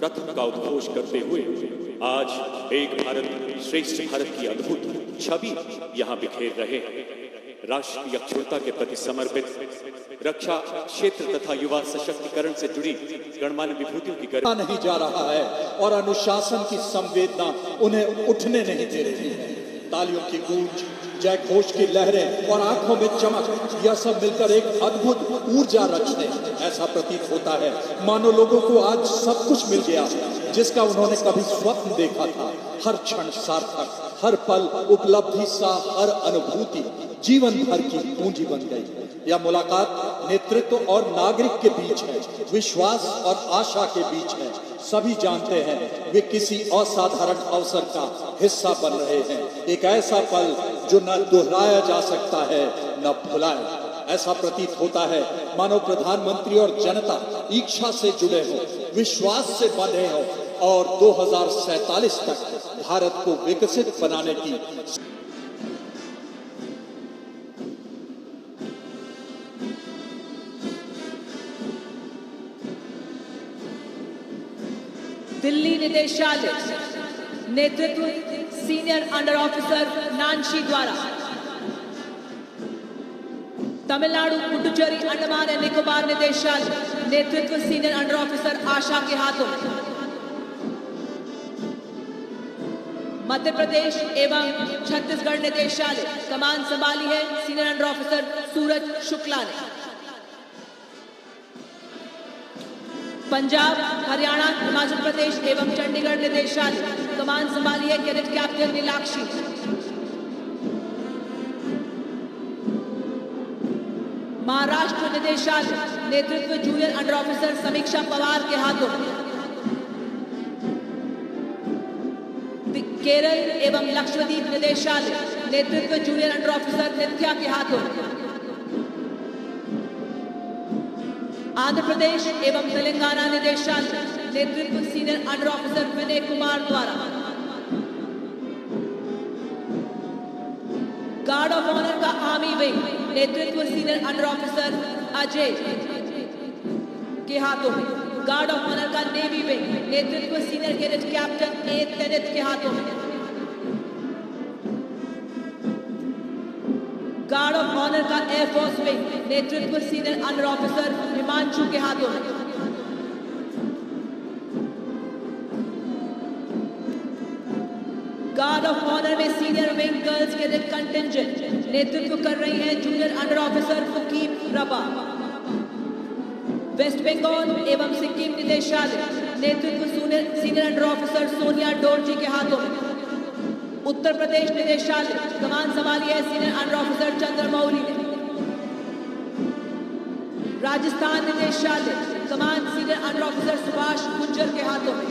प्रथम का उद्घोष करते हुए आज एक भारत श्रेष्ठ भारत की अद्भुत छवि यहाँ बिखेर रहे हैं। राष्ट्रीय अक्षुण्णता के प्रति समर्पित रक्षा क्षेत्र तथा युवा सशक्तिकरण से जुड़ी गणमान्य विभूतियों की नहीं जा रहा है और अनुशासन की संवेदना उन्हें उठने नहीं दे रही है। तालियों की गूंज, जय घोष की लहरें और आंखों में चमक, यह सब मिलकर एक अद्भुत ऊर्जा रचते। ऐसा प्रतीत होता है मानो लोगों को आज सब कुछ मिल गया जिसका उन्होंने कभी स्वप्न देखा था। हर क्षण सार्थक, हर पल उपलब्धि सा, हर अनुभूति जीवन भर की पूंजी बन गई। यह मुलाकात नेतृत्व और नागरिक के बीच है, विश्वास और आशा के बीच है। सभी जानते हैं वे किसी असाधारण अवसर का हिस्सा बन रहे हैं। एक ऐसा पल जो न दोहराया जा सकता है न भुलाया। ऐसा प्रतीत होता है मानो प्रधानमंत्री और जनता इच्छा से जुड़े हो, विश्वास से बंधे हो और 2047 तक भारत को विकसित बनाने की दिल्ली निदेशालय नेतृत्व सीनियर अंडर ऑफिसर नानशी द्वारा तमिलनाडु पुडुचेरी अंडमान एंड निकोबार निदेशालय नेतृत्व सीनियर अंडर ऑफिसर आशा के हाथों मध्य प्रदेश एवं छत्तीसगढ़ निदेशालय कमान संभाली है सीनियर अंडर ऑफिसर सूरज शुक्ला ने। पंजाब, हरियाणा, हिमाचल प्रदेश एवं चंडीगढ़ निदेशालय कमान संभाली है कैडेट कैप्टन नीलाक्षी। महाराष्ट्र निदेशालय नेतृत्व जूनियर अंडर ऑफिसर समीक्षा पवार के हाथों। केरल एवं लक्षद्वीप निदेशालय नेतृत्व जूनियर अंडर ऑफिसर नित्या के हाथों। आंध्र प्रदेश एवं तेलंगाना निदेशालय नेतृत्व senior under officer Vinay Kumar द्वारा। गार्ड ऑफ ऑनर का आर्मी विंग नेतृत्व सीनियर अंडर ऑफिसर अजय के हाथों में। गार्ड ऑफ ऑनर का नेवी विंग नेतृत्व सीनियर कैडेट कैप्टन ए तेनित के हाथों में। गार्ड ऑफ ऑनर का एयरफोर्स विंग नेतृत्व सीनियर अंडर ऑफिसर हिमांशु के हाथों में। गार्ड ऑफ ऑनर में senior wing girls cadet contingent नेतृत्व कर रही हैं जूनियर अंडर ऑफिसर फुकीम रबा। वेस्ट बंगाल एवं सिक्किम निदेशालय नेतृत्व senior under officer Sonia Dorji के हाथों में। उत्तर प्रदेश निदेशालय कमान संभाली है सीनियर अंडर ऑफिसर चंद्रमौली ने। राजस्थान निदेशालय कमान senior under officer Subhash Gujjar के हाथों में।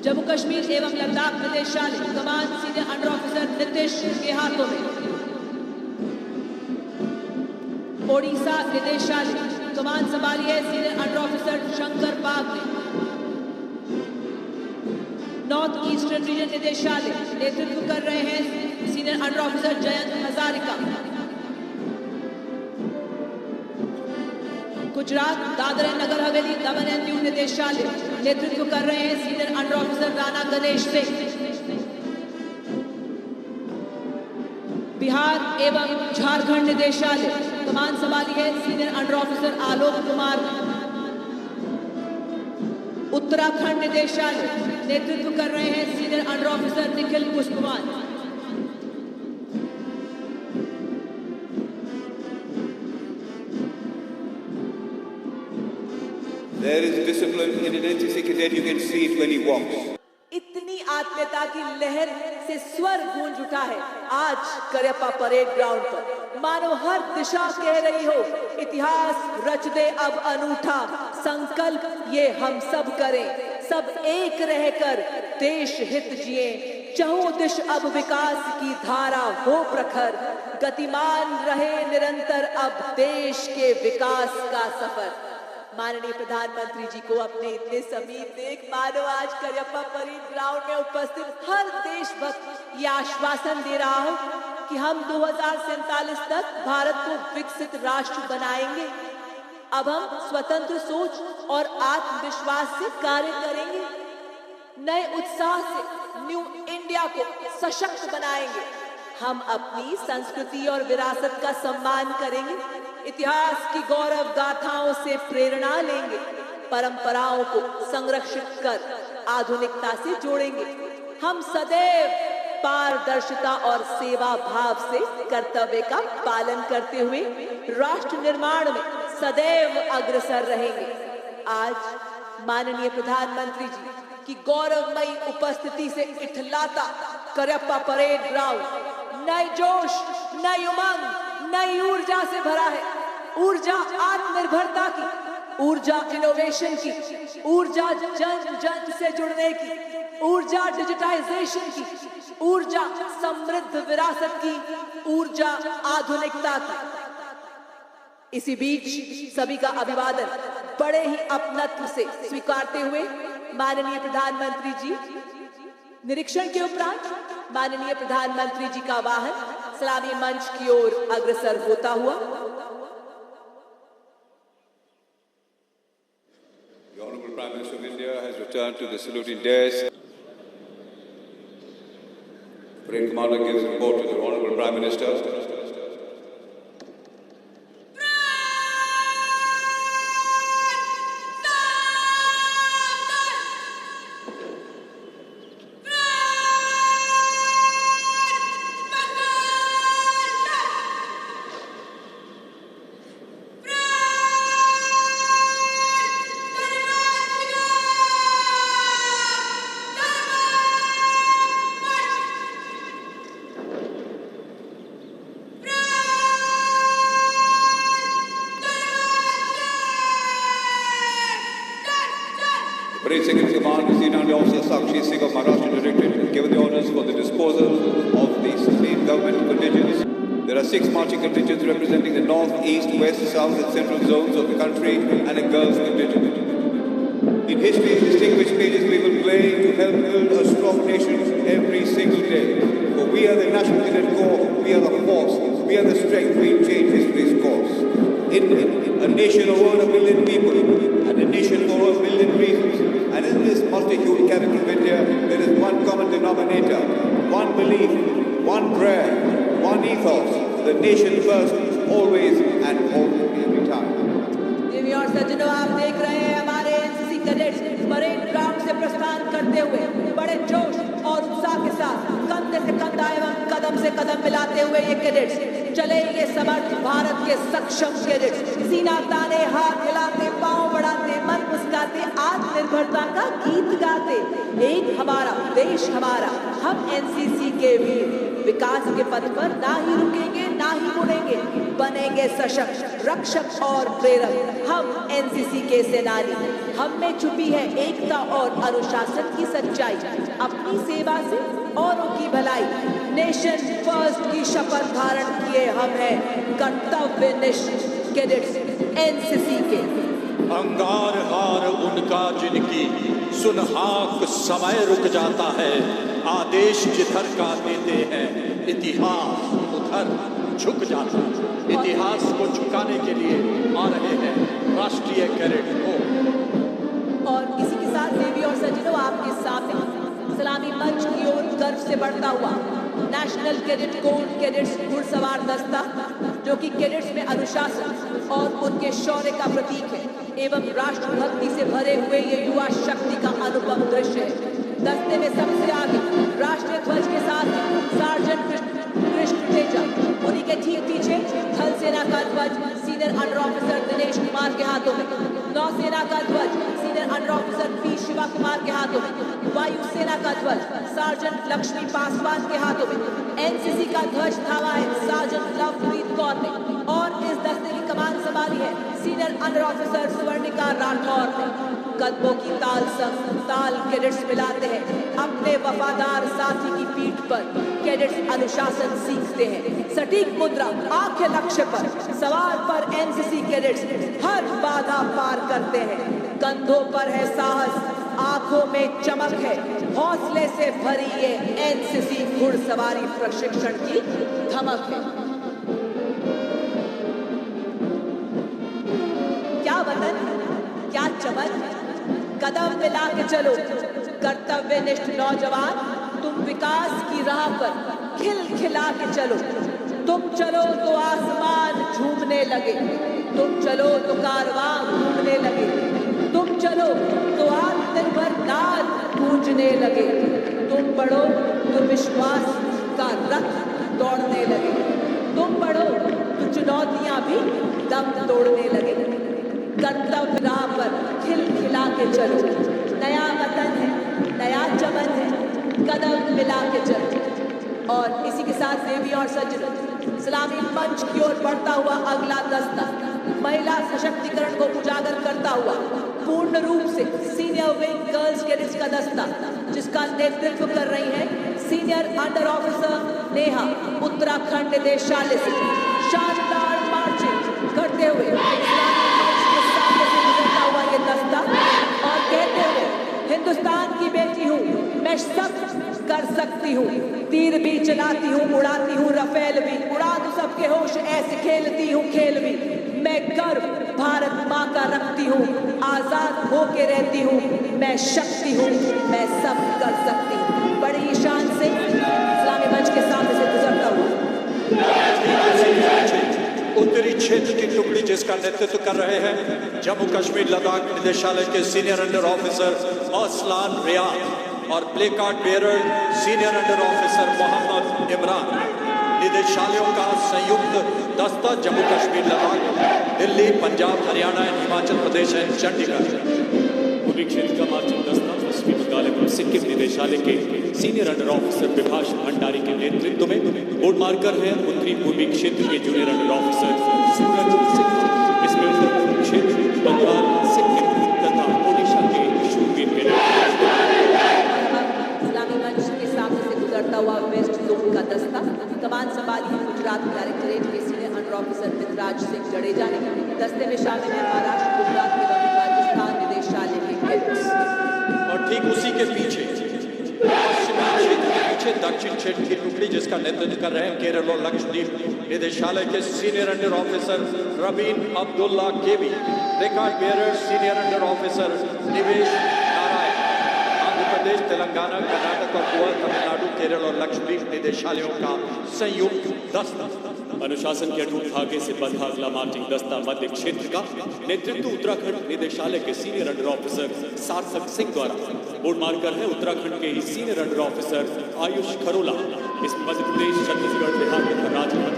जम्मू कश्मीर एवं लद्दाख निदेशालय कमान सीनियर अंडर ऑफिसर नीतीश के हाथों में। ओडिशा निदेशालय कमान संभाली है senior under officer Shankar Bag ने। नॉर्थ ईस्टर्न रीजन निदेशालय नेतृत्व कर रहे हैं senior under officer Jayant Hazarika. Gujarat Dadra and Nagar Haveli Daman and Diu निदेशालय नेतृत्व कर रहे हैं senior under officer Rana Ganesh Singh. Bihar एवं झारखंड निदेशालय कमान संभाली है senior under officer Alok Kumar. Uttarakhand निदेशालय नेतृत्व कर रहे हैं senior under officer Nikhil पुष्पवान। There is discipline in an NCC cadet, you can see it when he walks. इतनी आत्मीयता की लहर से स्वर गूंज उठा है आज करियप्पा परेड ग्राउंड पर। मानो हर दिशा कह रही हो इतिहास रच दे अब अनूठा। संकल्प ये हम सब करें, सब एक रहकर देश हित जिए। चहुं दिश अब विकास की धारा हो प्रखर। गतिमान रहे निरंतर अब देश के विकास का सफर। माननीय प्रधानमंत्री जी को अपने इतने समीप देख मानो आज करियप्पा परेड ग्राउंड में उपस्थित हर देशभक्त ये आश्वासन दे रहा हो कि हम 2047 तक भारत को विकसित राष्ट्र बनाएंगे। अब हम स्वतंत्र सोच और आत्मविश्वास से कार्य करेंगे। नए उत्साह से न्यू इंडिया को सशक्त बनाएंगे। हम अपनी संस्कृति और विरासत का सम्मान करेंगे। इतिहास की गौरव गाथाओं से प्रेरणा लेंगे। परंपराओं को संरक्षित कर आधुनिकता से जोड़ेंगे। हम सदैव पारदर्शिता और सेवा भाव से कर्तव्य का पालन करते हुए राष्ट्र निर्माण में सदैव अग्रसर रहेंगे। आज माननीय प्रधानमंत्री जी की गौरवमयी उपस्थिति से इठलाता करियप्पा परेड ग्राउंड नए जोश, नई उमंग, नई ऊर्जा से भरा है। ऊर्जा आत्मनिर्भरता की, ऊर्जा इनोवेशन की, ऊर्जा जन जन से जुड़ने की, ऊर्जा डिजिटाइजेशन की, ऊर्जा समृद्ध विरासत की, ऊर्जा आधुनिकता की। इसी बीच सभी का अभिवादन बड़े ही अपनत्व से स्वीकारते हुए माननीय प्रधानमंत्री जी निरीक्षण के उपरांत माननीय प्रधानमंत्री जी का वाहन सलामी मंच की ओर अग्रसर होता हुआ The Honorable Prime Minister of India has returned to the saluting dais. Parade Commander gives report to the Honorable Prime Minister. Parade Second Command, Senior Army Officer Sakshi Singh of Maharashtra Directorate, given the orders for the disposal of the state government contingents. There are 6 marching contingents representing the north, east, west, south and central zones of the country and a girls contingent. In history's distinguished pages we will play to help build a strong nation every single day. For we are the National Cadet Corps, we are the force, we are the strength, we change history's course. In a nation of over 1 billion people and a nation for over 1 billion reasons. And in this multi-hued capital of India, there is one common denominator, one belief, one prayer, one ethos, the nation first, always and every time. देवी और सज्जनों, आप देख रहे हैं हमारे NCC cadets parade ground से प्रस्थान करते हुए बड़े जोश और उत्साह के साथ कंधे से कंधा एवं कदम से कदम मिलाते हुए ये कैडेट्स चले। ये समर्थ भारत के सक्षम कैडेट्स सीना ताने, हाथ हिलाते, पांव बढ़ाते, मन मुस्काते, आत्मनिर्भरता का गीत गाते। एक हमारा देश हमारा, हम एनसीसी के वीर विकास के पथ पर ना ही रुकेंगे ना ही मुड़ेंगे, बनेंगे सशक्त रक्षक और प्रेरक। हम एनसीसी के सेनानी, हम में छुपी है एकता और अनुशासन की सच्चाई। अपनी सेवा से औरों की भलाई, नेशन फर्स्ट की शपथ धारण किए हम हैं कर्तव्यनिष्ठ कैडेट्स एनसीसी के। अंगार हार उनका जिनकी सुनहाक समय रुक जाता है। आदेश जिधर का देते हैं इतिहास उधर झुक जाता है। इतिहास को झुकाने के लिए आ रहे हैं राष्ट्रीय कैडेट कोर। और इसी के साथ देवी और सज्जनों, आपके सामने सलामी मंच की ओर गर्व से बढ़ता हुआ नेशनल कैडेट कोर कैडेट्स घुड़सवार दस्ता, जो कि कैडेट्स में अनुशासन और उनके शौर्य का प्रतीक है एवं राष्ट्रभक्ति से भरे हुए ये युवा शक्ति का अनुपम दृश्य है। दस्ते में सबसे आगे राष्ट्रीय ध्वज के साथ सार्जेंट कृष्ण तेजा, उन्हीं के ठीक पीछे थल सेना का ध्वज senior under officer Dinesh Kumar के हाथों में, नौसेना का ध्वज senior under officer P Shiva Kumar के हाथों में, वायुसेना का ध्वज सार्जेंट लक्ष्मी पासवान के हाथों में, एनसीसी का ध्वज थामा है सार्जेंट लवप्रीत कौर ने और इस दस्ते की कमान संभाली है senior under officer Swarnika Rathore ने। कदमों की ताल संग ताल कैडेट्स मिलाते हैं, अपने वफादार साथी की पीठ पर कैडेट्स अनुशासन सीखते हैं। सटीक मुद्रा, आंखें लक्ष्य पर, सवार पर एनसीसी कैडेट्स हर बाधा पार करते हैं। कंधों पर है साहस, आंखों में चमक है, हौसले से भरी ये एनसीसी घुड़सवारी प्रशिक्षण की धमक है। क्या चमन कदम मिला के चलो कर्तव्यनिष्ठ नौजवान, तुम विकास की राह पर खिलखिला के चलो। तुम चलो तो आसमान झूमने लगे, तुम चलो तो कारवां घूमने लगे, तुम चलो तो आत्मनिर्भर नाद गूंजने लगे। तुम बढ़ो तो विश्वास का रथ दौड़ने लगे, तुम बढ़ो तो चुनौतियां भी दम तोड़ने लगे। कर्तव्य राह पर खिलखिला के चलो, नया वतन है, नया चमन है, कदम मिला के चलो। और इसी के साथ देवी और सज्जनों, इस्लामी मंच की ओर बढ़ता हुआ अगला दस्ता महिला सशक्तिकरण को उजागर करता हुआ पूर्ण रूप से सीनियर विंग गर्ल्स कैडेट्स का दस्ता, जिसका नेतृत्व कर रही हैं senior under officer Neha, Uttarakhand निदेशालय से शानदार मार्चिंग करते हुए इस्लामी मंच के सामने से गुजरता हुआ ये दस्ता और कहते हुए, हिंदुस्तान की बेटी हूँ मैं, सब कर सकती हूँ, तीर भी चलाती हूँ, उड़ाती हूँ रफेल भी, उड़ा दूं सबके होश ऐसे खेलती हूँ खेल भी। मैं गर्व भारत माँ का रखती हूँ, आजाद होके रहती हूँ, मैं शक्ति हूँ, मैं सब कर सकती हूँ। बड़ी शान से इस्लामी मंच के सामने से गुजरता हुआ उत्तरी क्षेत्र की टुकड़ी जिसका नेतृत्व कर रहे हैं जम्मू कश्मीर लद्दाख निदेशालय के senior under officer Aslan Riyad और placard bearer senior under officer Mohammad Imran, निदेशालयों का संयुक्त दस्ता जम्मू कश्मीर लद्दाख दिल्ली पंजाब हरियाणा हिमाचल प्रदेश एंड चंडीगढ़। पूर्वी क्षेत्र का मार्चिंग दस्ता पश्चिमी बंगाल एवं सिक्किम निदेशालय के senior under officer Vibhash Bhandari के नेतृत्व में बोर्ड मार्कर है उत्तरी पूर्वी क्षेत्र के junior under officer Suraj Singh. इसमें उत्तर पूर्वी क्षेत्र बंगाल, सिक्किम तथा ओडिशा के शूरवीर के इस्लामी मंच के सामने से गुजरता हुआ वेस्ट जोन का दस्ता कमान संभाली है गुजरात डायरेक्टरेट के senior under officer Mitraj Singh Jadeja ने। दस्ते में शामिल है महाराष्ट्र, गुजरात एवं राजस्थान निदेशालय के कैडेट्स। और ठीक उसी के पीछे पश्चिमी क्षेत्र के पीछे दक्षिण क्षेत्र की टुकड़ी जिसका नेतृत्व कर रहे हैं केरल और लक्षद्वीप निदेशालय के senior under officer Raveen Abdullah KV, record bearer senior under officer Nivesh Narayan, Andhra Pradesh, Telangana, Karnataka और गोवा, तमिलनाडु, केरल और लक्षद्वीप निदेशालयों का संयुक्त दस्ता। अनुशासन के अटूट धागे से बंधा अगला मार्चिंग दस्ता मध्य क्षेत्र का नेतृत्व उत्तराखंड निदेशालय के सीनियर अंडर ऑफिसर सार्थक सिंह द्वारा। बोर्ड मार्कर है उत्तराखंड के ही senior under officer Ayush Kharola. इसमें मध्य प्रदेश, छत्तीसगढ़, बिहार तथा राजस्थान,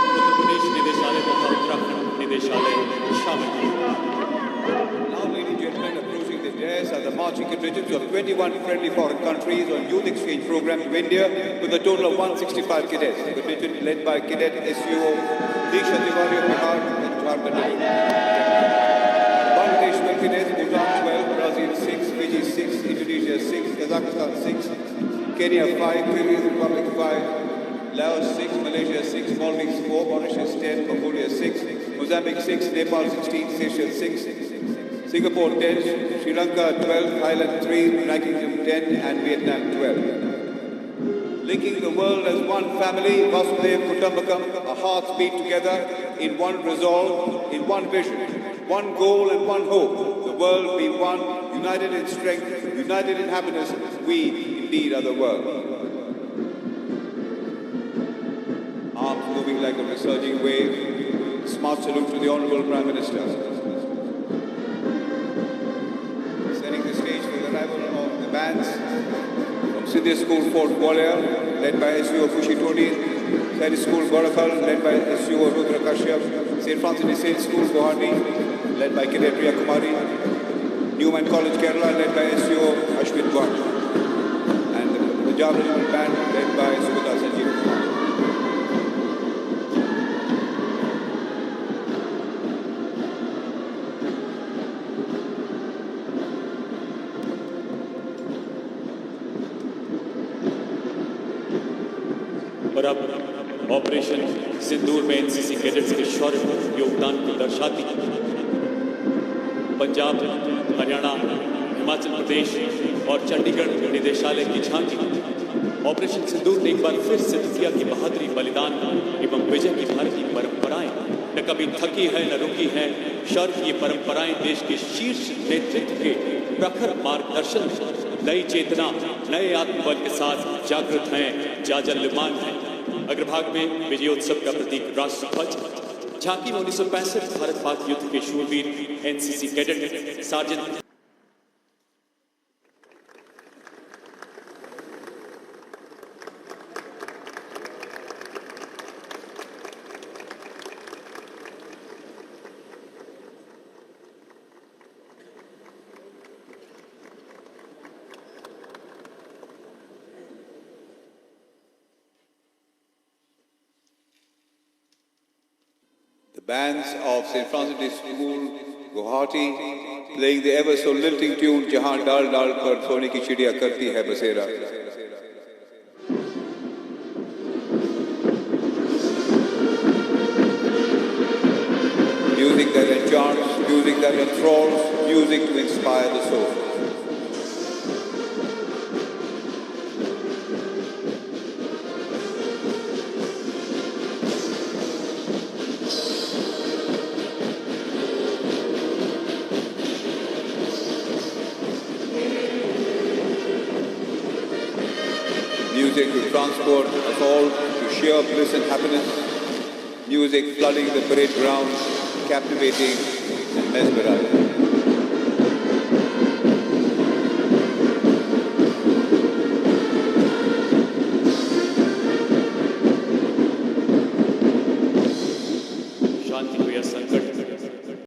उत्तर प्रदेश निदेशालय तथा उत्तराखंड निदेशालय शामिल हैं। Now, ladies and gentlemen, approaching the dais are the marching contingents of 21 friendly foreign countries on youth exchange program to India with a total of 165 cadets. The contingent led by Cadet SUO Disha Tiwari of Bihar and Jharkhand. Bangladesh 12 cadets, Bhutan 12, Brazil 6, Fiji 6, Indonesia 6, Kazakhstan 6, Kenya 5, Kyrgyz Republic 5, Laos 6, Malaysia 6, Maldives 4, Mauritius 10, Mongolia 6, Mozambique 6, Nepal 16, Seychelles 6, Singapore 10, Sri Lanka 12, Thailand 3, United Kingdom 10 and Vietnam 12. Linking the world as one family, Vasudev Kutumbakam, our hearts beat together in one resolve, in one vision, one goal and one hope. The world be one, united in strength, united in happiness, we indeed are the world. Arms moving like a resurging wave, smart salute to the Honorable Prime Minister. Setting the stage for the arrival of the bands from Sidya School Fort Gwalior, led by SUO Fushi Todi, Sari School Gorakhal, led by SUO Rudra Kashyap, St. Francis de Sales School Guwahati, led by Cadet Priya Kumari, Newman College Kerala, led by SUO Ashwin Gwan, and the Punjab Regional Band, led by Subhata Sanjeev Kumar. और अब operation सिंदूर में NCC cadets के शौर्यपूर्ण योगदान को दर्शाती पंजाब, हरियाणा, हिमाचल प्रदेश और चंडीगढ़ निदेशालय की झांकी। ऑपरेशन सिंदूर ने एक बार फिर सिद्ध किया कि बहादुरी, बलिदान एवं विजय की भारतीय परंपराएं न कभी थकी है न रुकी है। शौर्य की ये परंपराएं देश के शीर्ष नेतृत्व के प्रखर मार्गदर्शन में नई चेतना, नए आत्मबल के साथ जागृत हैं, जाजल्यमान हैं। अग्रभाग में विजयोत्सव का प्रतीक राष्ट्रध्वज, झांकी में 1965 भारत पाक युद्ध के शूरवीर NCC cadet sergeant The bands of St. Francis School, Guwahati, playing the ever so lilting tune Jahan Dal Dal Par Sone Ki Chidiya Karti Hai Basera. Music that enchants, music that enthralls, music to inspire the soul. Music to transport us all to sheer bliss and happiness. Music flooding the parade ground, captivating and mesmerizing.